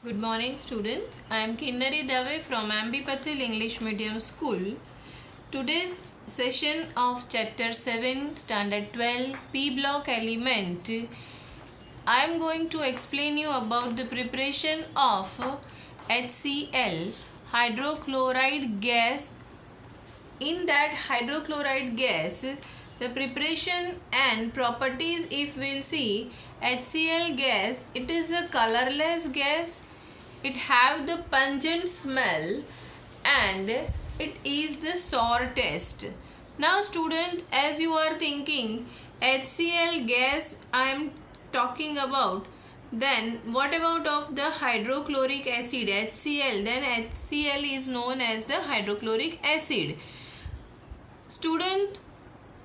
Good morning, student. I am Kinnari Dave from Ambi Patil English Medium School. Today's session of Chapter 7, Standard 12, P Block Element. I am going to explain you about the preparation of HCl, hydrochloride gas. In that hydrochloride gas, the preparation and properties, if we'll see, HCl gas, it is a colorless gas. It have the pungent smell and it is the sour taste. Now student, as you are thinking HCl gas I am talking about, then what about of the hydrochloric acid HCl? Then HCl is known as the hydrochloric acid. Student,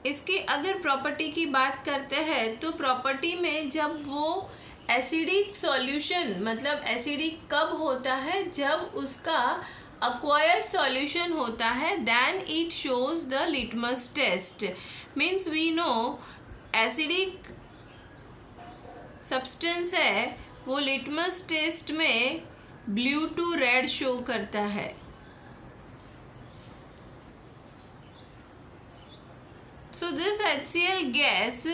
इसके अगर property की बात करते हैं तो property में जब वो एसिडिक सॉल्यूशन, मतलब एसिडिक कब होता है, जब उसका अक्वायर्ड सॉल्यूशन होता है, then it shows the litmus test. Means we know acidic substance है वो लिटमस टेस्ट में ब्लू टू रेड शो करता है. So this HCl gas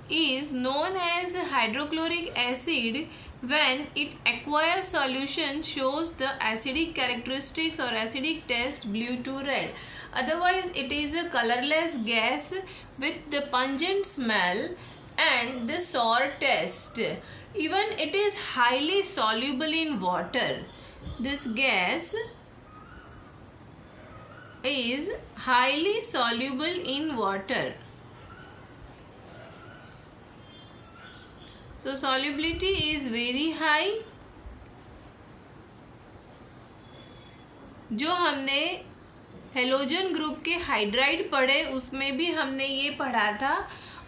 is known as hydrochloric acid when it acquires solution shows the acidic characteristics or acidic taste blue to red. Otherwise it is a colorless gas with the pungent smell and the sour taste. Even it is highly soluble in water. This gas is highly soluble in water. So solubility is very high. जो हमने halogen group के hydride पढ़े उसमें भी हमने ये पढ़ा था.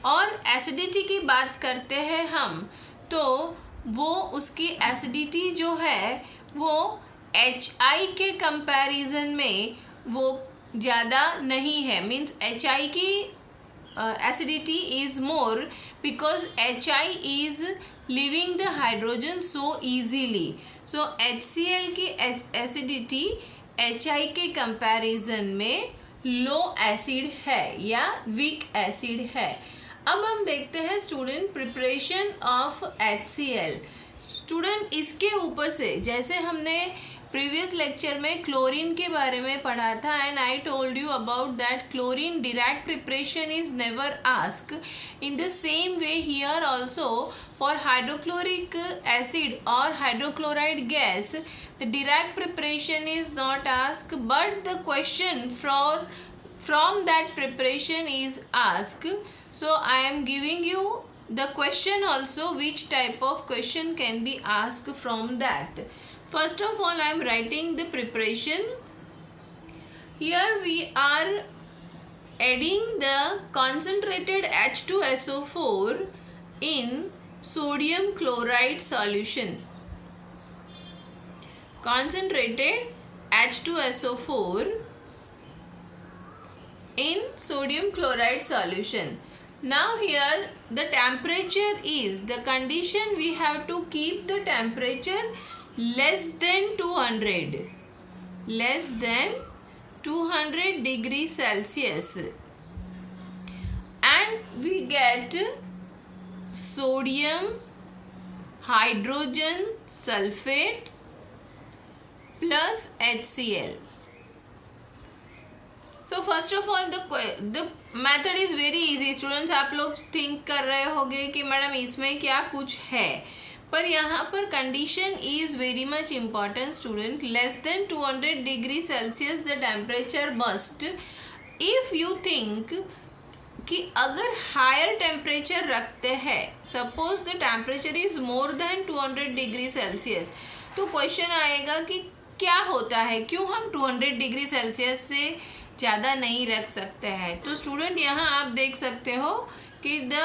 और एसिडिटी की बात करते हैं हम, तो वो उसकी एसिडिटी जो है वो HI के कंपैरिजन में वो ज़्यादा नहीं है. मीन्स HI की acidity is more because HI is leaving the hydrogen so easily. So HCl की acidity HI के कंपैरिजन में लो एसिड है या वीक एसिड है. अब हम देखते हैं student preparation of HCl. Student, इसके ऊपर से जैसे हमने प्रीवियस लेक्चर में क्लोरीन के बारे में पढ़ा था and I told you about that chlorine direct preparation is never ask. In the same way here also for hydrochloric acid और hydrochloride gas the direct preparation is not ask, but the question from that preparation is asked. So I am giving you the question also, which type of question can be asked from that. First of all, I am writing the preparation. Here we are adding the concentrated H2SO4 in sodium chloride solution. Concentrated H2SO4 in sodium chloride solution. Now here the temperature is, the condition we have to keep the temperature less than 200, less than 200 degrees Celsius, and we get sodium hydrogen sulfate plus HCl. So first of all the method is very easy. Students, आप लोग think कर रहे होंगे कि madam इसमें क्या कुछ है, पर यहाँ पर condition is very much important student. Less than 200 degree Celsius the temperature must. If you think कि अगर हायर टेम्परेचर रखते हैं, suppose the temperature is more than 200 degree Celsius, तो क्वेश्चन आएगा कि क्या होता है, क्यों हम 200 डिग्री सेल्सियस से ज़्यादा नहीं रख सकते हैं. तो स्टूडेंट, यहाँ आप देख सकते हो कि the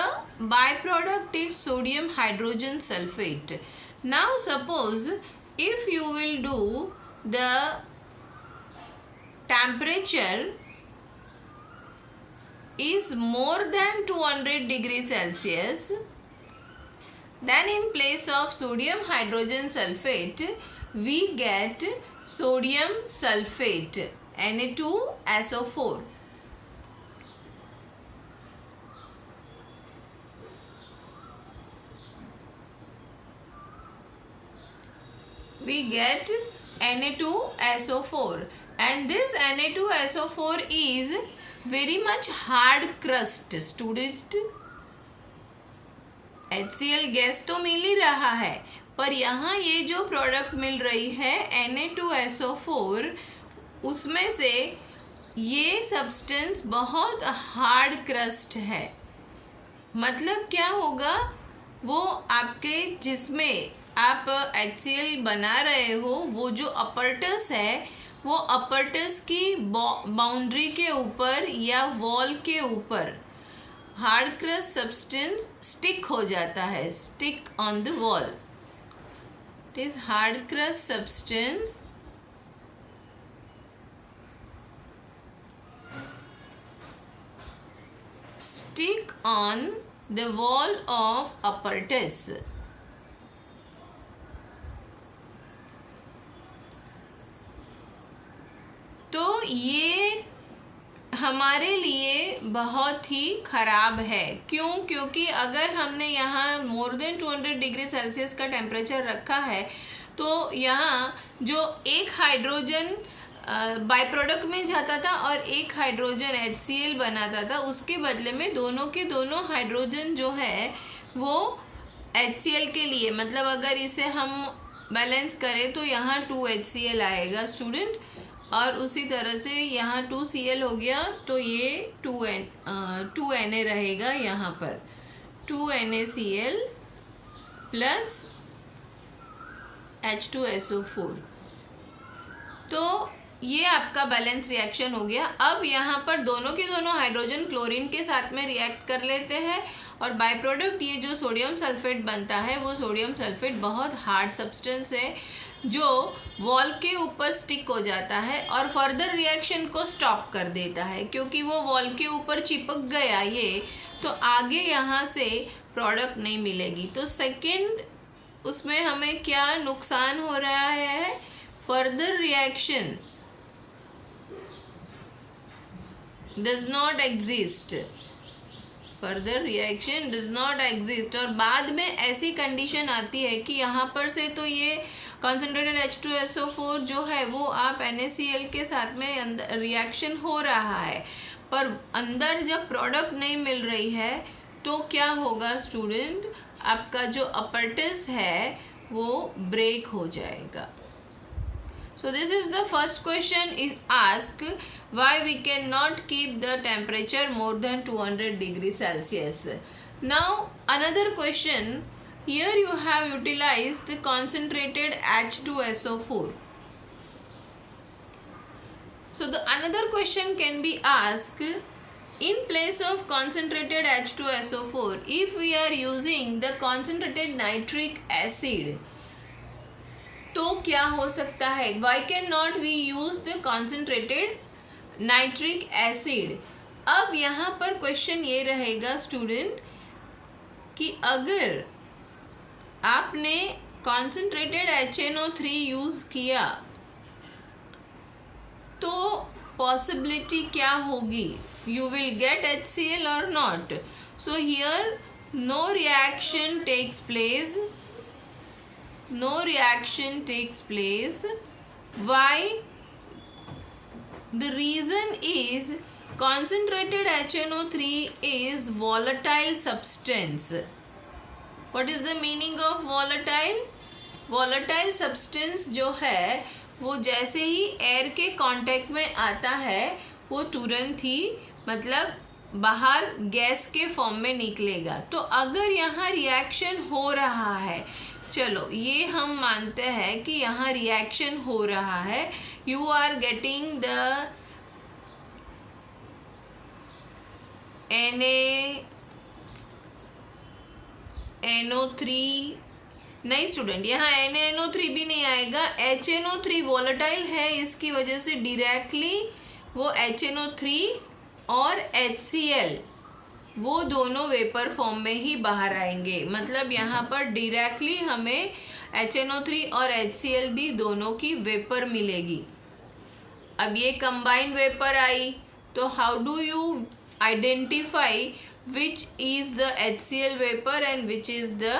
by product is sodium hydrogen sulphate. Now suppose if you will do the temperature is more than 200 degrees Celsius, then in place of sodium hydrogen sulfate we get sodium sulfate Na2SO4. We get Na2SO4, and this Na2SO4 is very much hard crust. Student, HCl gas तो मिल ही रहा है, पर यहाँ ये जो product मिल रही है Na2SO4, उसमें से ये सब्सटेंस बहुत हार्ड क्रस्ट है। मतलब क्या होगा, वो आपके जिसमें आप HCl बना रहे हो, वो जो अपरटस है, वो अपरटस की बाउंड्री के ऊपर या वॉल के ऊपर हार्ड क्रस्ट सब्सटेंस स्टिक हो जाता है, stick on the wall. It is hard crust substance stick on the wall of apparatus. तो ये हमारे लिए बहुत ही ख़राब है। क्यों? क्योंकि अगर हमने यहाँ मोर देन 200 डिग्री सेल्सियस का टेम्परेचर रखा है, तो यहाँ जो एक हाइड्रोजन बाय प्रोडक्ट में जाता था और एक हाइड्रोजन HCl बनाता था, उसके बदले में दोनों के दोनों हाइड्रोजन जो है वो HCl के लिए, मतलब अगर इसे हम बैलेंस करें तो यहाँ 2 HCl आएगा स्टूडेंट, और उसी तरह से यहाँ 2 Cl हो गया, तो ये 2 Na रहेगा यहाँ पर, 2 NaCl प्लस H2SO4। तो ये आपका बैलेंस रिएक्शन हो गया। अब यहाँ पर दोनों के दोनों हाइड्रोजन क्लोरीन के साथ में रिएक्ट कर लेते हैं, और बाय प्रोडक्ट ये जो सोडियम सल्फेट बनता है, वो सोडियम सल्फेट बहुत हार्ड सब्सटेंस है जो वॉल के ऊपर स्टिक हो जाता है और फर्दर रिएक्शन को स्टॉप कर देता है, क्योंकि वो वॉल के ऊपर चिपक गया ये, तो आगे यहाँ से प्रोडक्ट नहीं मिलेगी। तो सेकंड उसमें हमें क्या नुकसान हो रहा है, further reaction does not exist, further reaction does not exist. और बाद में ऐसी कंडीशन आती है कि यहाँ पर से तो ये कॉन्सेंट्रेटेड H2SO4 जो है वो आप NaCl के साथ में अंदर रिएक्शन हो रहा है, पर अंदर जब प्रोडक्ट नहीं मिल रही है तो क्या होगा स्टूडेंट, आपका जो अपरटस है वो ब्रेक हो जाएगा। So this is the first question is asked, why we cannot keep the temperature more than 200 degrees Celsius. Now another question, here you have utilized the concentrated H2SO4. So the another question can be asked, in place of concentrated H2SO4, if we are using the concentrated nitric acid, तो क्या हो सकता है, why can not we use the concentrated nitric acid. अब यहाँ पर question ये रहेगा स्टूडेंट कि अगर आपने कॉन्सेंट्रेटेड HNO3 यूज किया तो पॉसिबिलिटी क्या होगी, यू विल गेट HCl और not. So here no reaction takes place, no reaction takes place. Why? The reason is concentrated HNO3 is volatile substance. What is the meaning of volatile? Volatile substance जो है वो जैसे ही air के contact में आता है वो तुरंत ही मतलब बाहर गैस के फॉर्म में निकलेगा। तो अगर यहाँ रिएक्शन हो रहा है, चलो ये हम मानते हैं कि यहाँ रिएक्शन हो रहा है, you are getting the NaNO3, नहीं स्टूडेंट यहाँ NaNO3 भी नहीं आएगा, HNO3 वॉलेटाइल है, इसकी वजह से डायरेक्टली वो HNO3 और HCl वो दोनों वेपर फॉर्म में ही बाहर आएंगे। मतलब यहाँ पर डायरेक्टली हमें HNO3 और HCl दोनों की वेपर मिलेगी। अब ये कंबाइंड वेपर आई, तो how do you identify which is the HCl vapour and which is the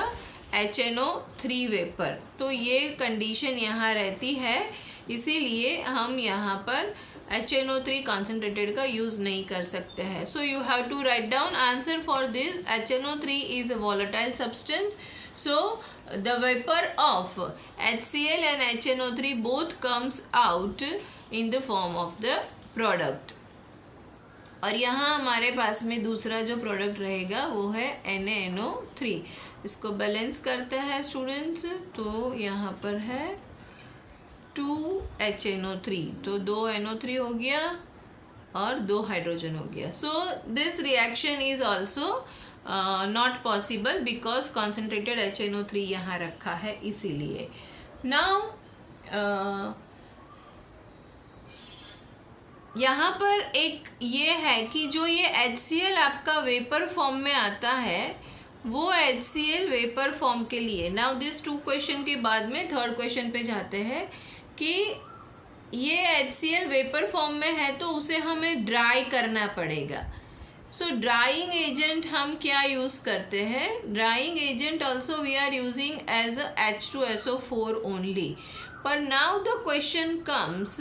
HNO3 vapour. तो ये कंडीशन यहाँ रहती है, इसीलिए हम यहाँ पर HNO3 कॉन्सेंट्रेटेड का यूज़ नहीं कर सकते हैं। So you have to write down answer for this. HNO3 is a volatile substance, so the vapor of HCl and HNO3 both comes out in the form of the product। और यहाँ हमारे पास में दूसरा जो प्रोडक्ट रहेगा वो है NaNO3। इसको बैलेंस करते हैं स्टूडेंट्स, तो यहाँ पर है 2HNO3, तो 2 NO3 हो गया और 2 हाइड्रोजन हो गया। So this reaction is also not possible because concentrated HNO3 यहाँ रखा है, इसीलिए। नाउ यहाँ पर एक ये है कि जो ये HCl आपका वेपर फॉर्म में आता है, वो HCl वेपर फॉर्म के लिए, नाउ दिस 2 क्वेश्चन के बाद में 3rd क्वेश्चन पे जाते हैं कि ये HCl वेपर फॉर्म में है तो उसे हमें ड्राई करना पड़ेगा। सो ड्राइंग एजेंट हम क्या यूज़ करते हैं? Drying agent also we are using as H2SO4 only. पर now the question comes,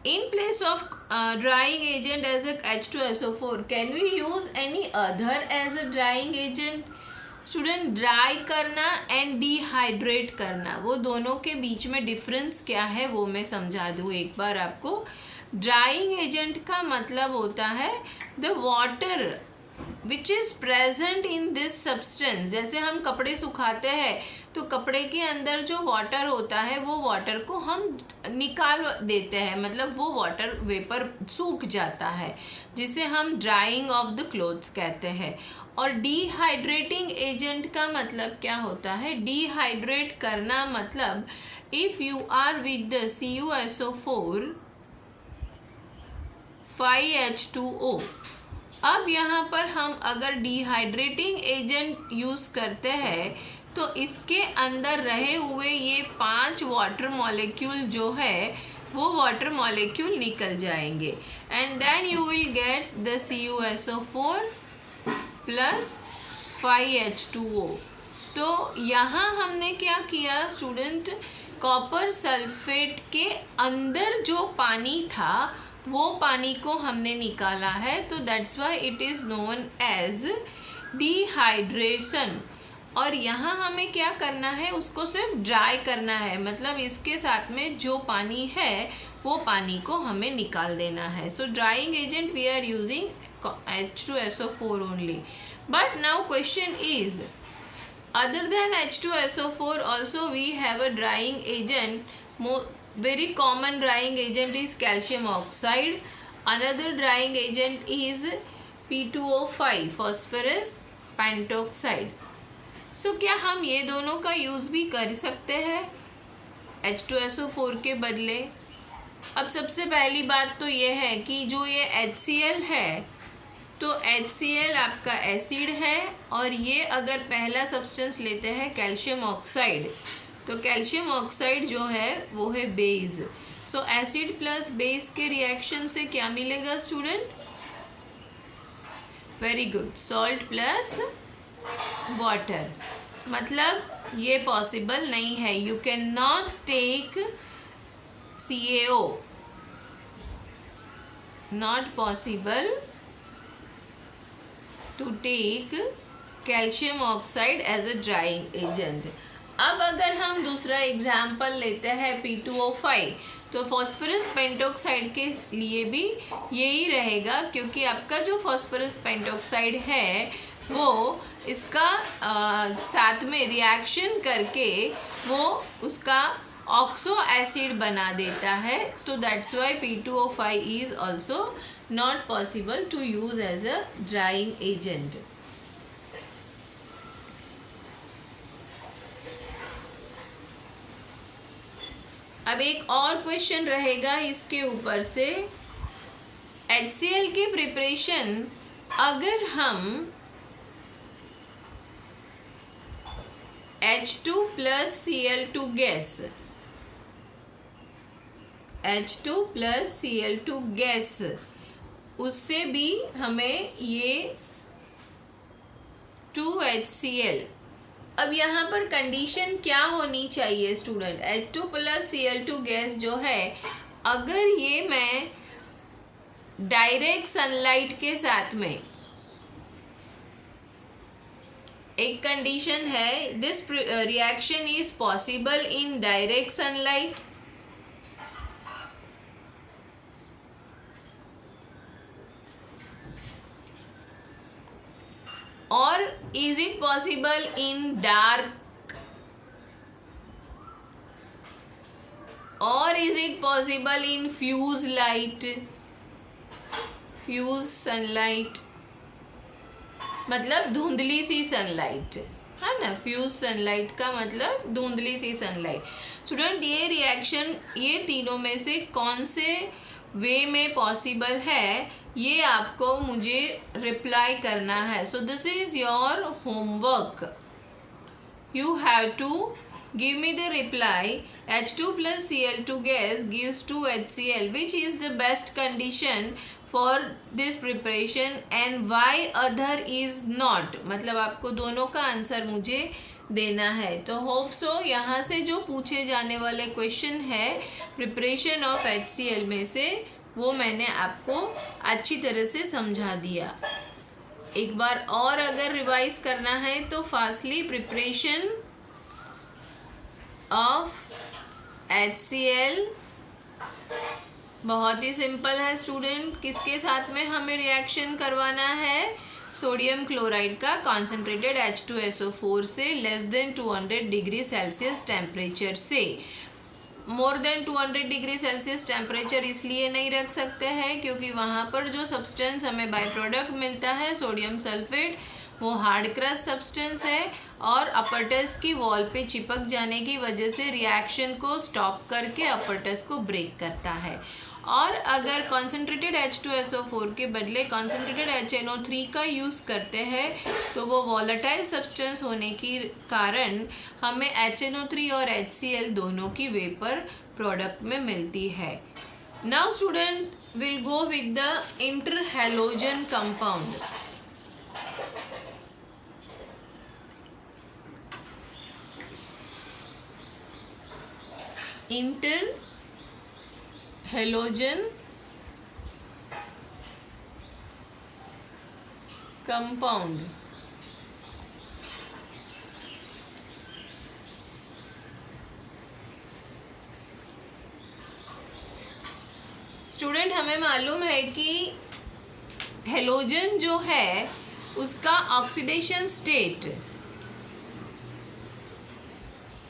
in place of drying agent as a H2SO4, can we use any other as a drying agent? Student, dry करना and dehydrate करना, वो दोनों के बीच में difference क्या है वो मैं समझा दूँ एक बार आपको। ड्राइंग एजेंट का मतलब होता है the water which is present in this substance. जैसे हम कपड़े सुखाते हैं तो कपड़े के अंदर जो वाटर होता है वो वाटर को हम निकाल देते हैं, मतलब वो वाटर वेपर सूख जाता है, जिसे हम ड्राइंग ऑफ द क्लोथ्स कहते हैं। और डिहाइड्रेटिंग एजेंट का मतलब क्या होता है? डिहाइड्रेट करना मतलब if you are with the CuSO4 5H2O। अब यहाँ पर हम अगर डिहाइड्रेटिंग एजेंट यूज़ करते हैं तो इसके अंदर रहे हुए ये 5 वाटर मॉलिक्यूल जो है वो वाटर मॉलिक्यूल निकल जाएंगे and then you will get the CuSO4 plus 5H2O। तो यहाँ हमने क्या किया स्टूडेंट, कॉपर सल्फेट के अंदर जो पानी था वो पानी को हमने निकाला है, तो that's why it is known as dehydration. और यहाँ हमें क्या करना है, उसको सिर्फ ड्राई करना है, मतलब इसके साथ में जो पानी है वो पानी को हमें निकाल देना है। So drying agent we are using H2SO4 only. But now question is, other than H2SO4 also we have a drying agent. Very common drying agent is calcium oxide. Another drying agent is P2O5 phosphorus pentoxide. So क्या हम ये दोनों का use भी कर सकते हैं H2SO4 के बदले? अब सबसे पहली बात तो ये है कि जो ये HCl है, तो HCl आपका एसिड है, और ये अगर पहला सब्सटेंस लेते हैं कैल्शियम ऑक्साइड, तो कैल्शियम ऑक्साइड जो है वो है base. So acid plus base के रिएक्शन से क्या मिलेगा student? Very good, salt plus water. मतलब ये पॉसिबल नहीं है, you can not take CaO, not possible to take calcium oxide as a drying agent. अब अगर हम दूसरा एग्जाम्पल लेते हैं P2O5, तो फॉस्फोरस पेंटोक्साइड के लिए भी यही रहेगा, क्योंकि आपका जो फॉस्फोरस पेंटोक्साइड है वो इसका साथ में रिएक्शन करके वो उसका ऑक्सो एसिड बना देता है, तो that's Y P2O5 is also not possible to use as a drying agent. अब एक और क्वेश्चन रहेगा इसके ऊपर से, HCl की H2 plus Cl2 gas, H2 plus Cl2 gas, उससे भी हमें ये 2HCl। अब यहाँ पर कंडीशन क्या होनी चाहिए student? H2 plus Cl2 gas जो है, अगर ये मैं डायरेक्ट सनलाइट के साथ में, एक कंडीशन है, this reaction is possible in direct sunlight, और is it possible in dark, और is it possible in fuse light, fuse sunlight मतलब धुंधली सी सनलाइट, है ना। फ्यूज सनलाइट का मतलब धुंधली सी सनलाइट। स्टूडेंट ये रिएक्शन, ये तीनों में से कौन से वे में पॉसिबल है, ये आपको मुझे रिप्लाई करना है। So this is your homework, you have to give me the reply. H2 plus Cl2 gas gives 2HCl, which is the best condition for this preparation and why other is not, मतलब आपको दोनों का answer मुझे देना है। तो hope so यहाँ से जो पूछे जाने वाले क्वेश्चन है प्रिपरेशन ऑफ HCl में से, वो मैंने आपको अच्छी तरह से समझा दिया। एक बार और अगर रिवाइज करना है तो फास्टली, प्रिपरेशन ऑफ HCl बहुत ही सिंपल है स्टूडेंट। किसके साथ में हमें रिएक्शन करवाना है? सोडियम क्लोराइड का कॉन्सेंट्रेटेड H2SO4 से less than 200 degree Celsius temperature से। More than 200 degree Celsius temperature इसलिए नहीं रख सकते हैं क्योंकि वहाँ पर जो सब्सटेंस हमें बाय प्रोडक्ट मिलता है सोडियम सल्फेट, वो हार्ड क्रस्ट सब्सटेंस है और अपरटस की वॉल पे चिपक जाने की वजह से रिएक्शन को स्टॉप करके अपरटस को ब्रेक करता है। और अगर कॉन्सेंट्रेटेड H2SO4 के बदले कॉन्सेंट्रेटेड HNO3 का यूज़ करते हैं तो वो वॉलेटाइल सब्सटेंस होने के कारण हमें HNO3 और HCl दोनों की वेपर प्रोडक्ट में मिलती है। Now student will go with the interhalogen compound. Interhalogen compound student, हमें मालूम है कि हेलोजन जो है उसका ऑक्सीडेशन स्टेट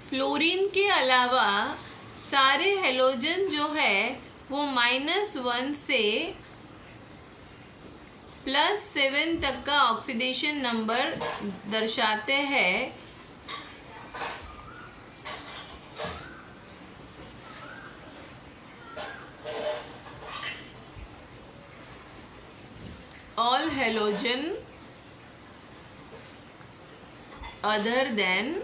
फ्लोरीन के अलावा सारे हेलोजन जो है वो -1 से +7 तक का ऑक्सीडेशन नंबर दर्शाते हैं। All halogen other than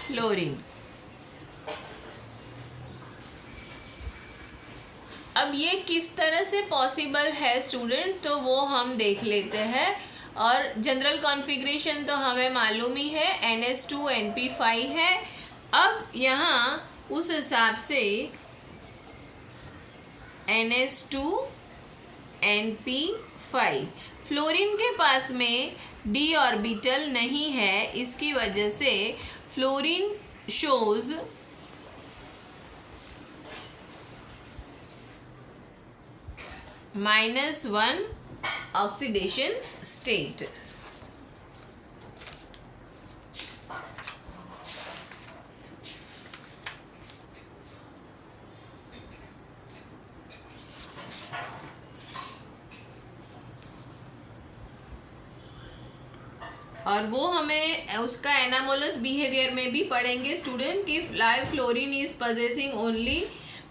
fluorine. अब ये किस तरह से पॉसिबल है स्टूडेंट, तो वो हम देख लेते हैं। और जनरल कॉन्फ़िगरेशन तो हमें मालूम ही है, NH2NP5 है। अब यहाँ उस हिसाब से NH2NP5, फ्लोरीन के पास में d ऑर्बिटल नहीं है, इसकी वजह से फ्लोरीन शोज -1 ऑक्सीडेशन स्टेट। और वो हमें उसका एनामोलस बिहेवियर में भी पढ़ेंगे स्टूडेंट कि fly fluorine is possessing only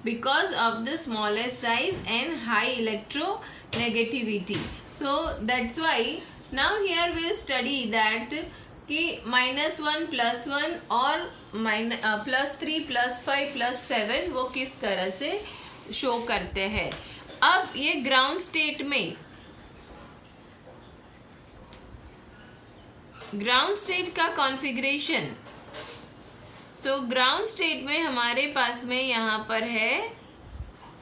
because of the smallest size and high electronegativity. So that's why now here we'll study that कि -1 +1 और +3 +5 +7 वो किस तरह से शो करते हैं। अब ये ग्राउंड स्टेट में, ग्राउंड स्टेट का कॉन्फ़िगरेशन, सो ग्राउंड स्टेट में हमारे पास में यहाँ पर है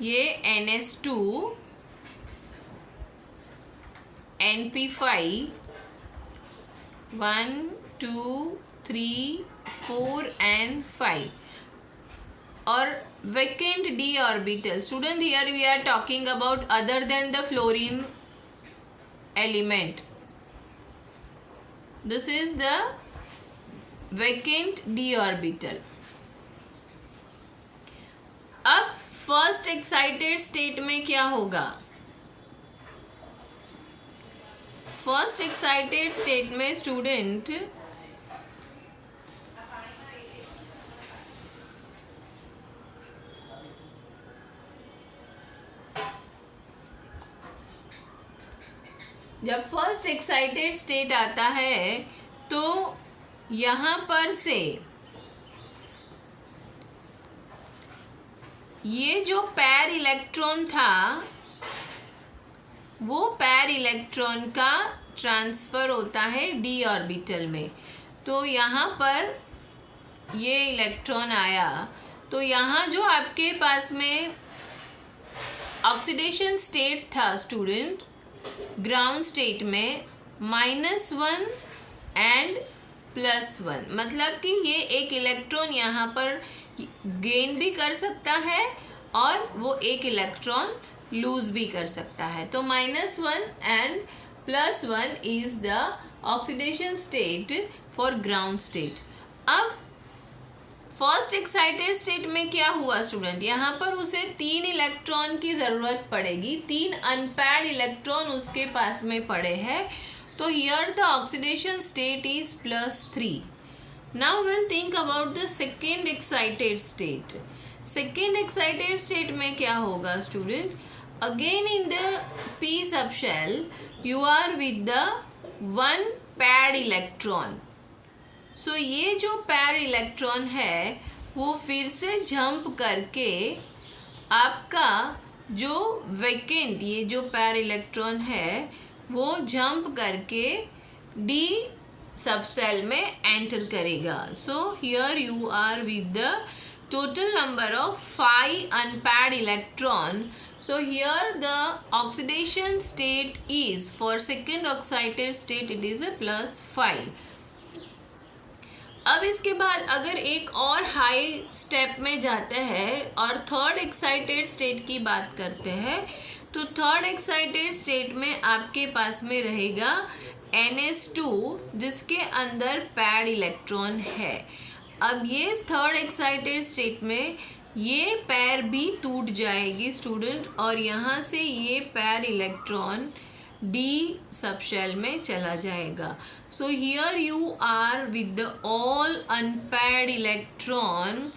ये NS2 NP5 1 2 3 4 and 5 और vacant d orbital. Student, here we are talking about other than the fluorine element. This is the vacant d orbital. अब फर्स्ट एक्साइटेड स्टेट में क्या होगा? फर्स्ट एक्साइटेड स्टेट में स्टूडेंट जब फर्स्ट एक्साइटेड स्टेट आता है तो यहाँ पर से ये जो पैर इलेक्ट्रॉन था वो पैर इलेक्ट्रॉन का ट्रांसफ़र होता है डी ऑर्बिटल में। तो यहाँ पर ये इलेक्ट्रॉन आया तो यहाँ जो आपके पास में ऑक्सीडेशन स्टेट था स्टूडेंट ग्राउंड स्टेट में -1 एंड +1, मतलब कि ये एक इलेक्ट्रॉन यहाँ पर गेन भी कर सकता है और वो एक इलेक्ट्रॉन लूज भी कर सकता है। तो -1 and +1 is the oxidation state for ground state. अब फर्स्ट एक्साइटेड स्टेट में क्या हुआ स्टूडेंट, यहाँ पर उसे 3 इलेक्ट्रॉन की ज़रूरत पड़ेगी, 3 अनपेयर्ड इलेक्ट्रॉन उसके पास में पड़े हैं। तो here the oxidation state is +3। Now we'll think about the second excited state. Second excited state में क्या होगा student, again in the p subshell you are with the 1 paired electron. सो ये जो पैर इलेक्ट्रॉन है वो फिर से जंप करके आपका जो वैकेंट ये जो पैर इलेक्ट्रॉन है वो जंप करके डी सबसेल में एंटर करेगा। So here you are with the total number of 5 unpaired electron. So here the oxidation state is for second excited state it is a +5. अब इसके बाद अगर एक और हाई स्टेप में जाते हैं और थर्ड एक्साइटेड स्टेट की बात करते हैं तो थर्ड एक्साइटेड स्टेट में आपके पास में रहेगा NS2 जिसके अंदर पैड इलेक्ट्रॉन है। अब ये थर्ड एक्साइटेड स्टेट में ये पैर भी टूट जाएगी स्टूडेंट और यहाँ से ये पैर इलेक्ट्रॉन डी सबशेल में चला जाएगा। So here you are with the all unpaired electron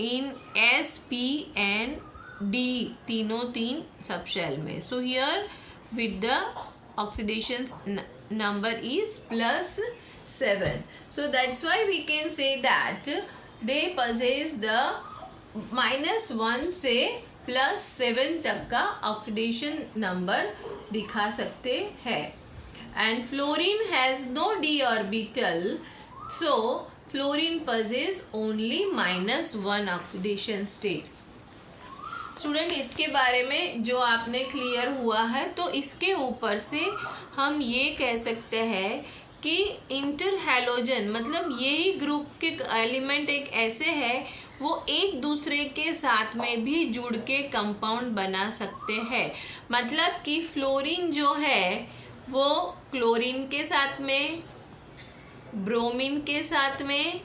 in S, P and D, तीनों 3 सबशेल में। So here with the oxidation number is +7. So that's why we can say that they possess the -1 से +7 तक का oxidation number दिखा सकते हैं। And fluorine has no d orbital, so fluorine possess only -1 oxidation state. Student इसके बारे में जो आपने क्लियर हुआ है तो इसके ऊपर से हम ये कह सकते हैं कि इंटर हैलोजन मतलब यही ग्रुप के एलिमेंट एक ऐसे हैं वो एक दूसरे के साथ में भी जुड़ के कंपाउंड बना सकते हैं। मतलब कि फ्लोरीन जो है वो क्लोरीन के साथ में, ब्रोमीन के साथ में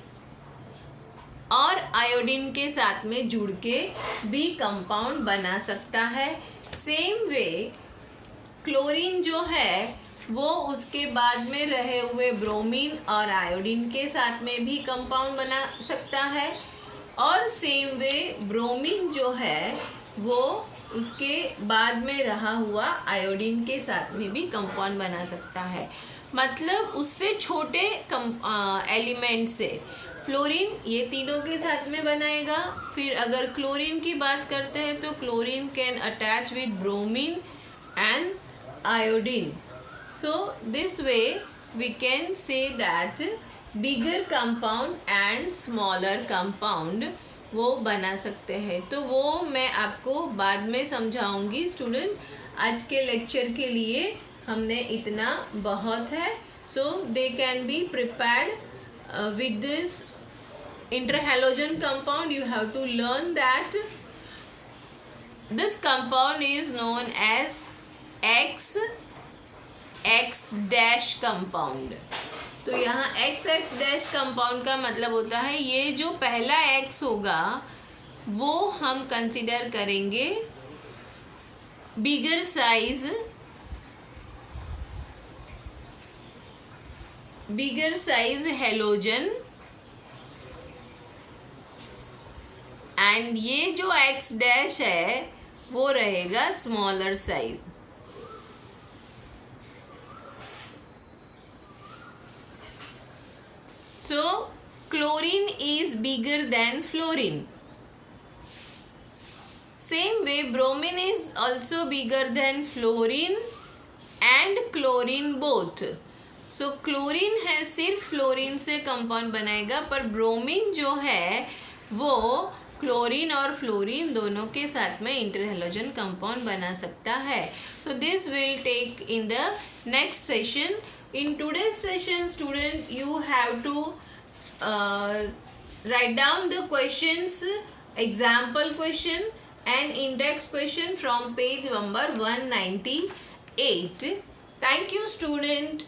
और आयोडीन के साथ में जुड़ के भी कंपाउंड बना सकता है। सेम वे क्लोरीन जो है वो उसके बाद में रहे हुए ब्रोमीन और आयोडीन के साथ में भी कंपाउंड बना सकता है और सेम वे ब्रोमीन जो है वो उसके बाद में रहा हुआ आयोडीन के साथ में भी कंपाउंड बना सकता है। मतलब उससे छोटे एलिमेंट से। फ्लोरीन ये तीनों के साथ में बनाएगा। फिर अगर क्लोरीन की बात करते हैं तो chlorine can attach with bromine and iodine. So this way we can say that bigger compound and smaller compound वो बना सकते हैं। तो वो मैं आपको बाद में समझाऊंगी स्टूडेंट। आज के लेक्चर के लिए हमने इतना बहुत है। So they can be prepared with this interhalogen compound. You have to learn that this compound is known as X dash compound. तो यहाँ X dash compound का मतलब होता है ये जो पहला X होगा वो हम कंसिडर करेंगे बिगर साइज हेलोजन, एंड ये जो X डैश है वो रहेगा smaller size. So chlorine is bigger than fluorine. Same way bromine is also bigger than fluorine and chlorine both. So chlorine है सिर्फ फ्लोरीन से कंपाउंड बनाएगा, पर ब्रोमीन जो है वो क्लोरीन और फ्लोरीन दोनों के साथ में इंटरहेलोजन कंपाउंड बना सकता है। So this will take in the next session. In today's session student you have to write down the questions, example question and index question from page number 198। Thank you student.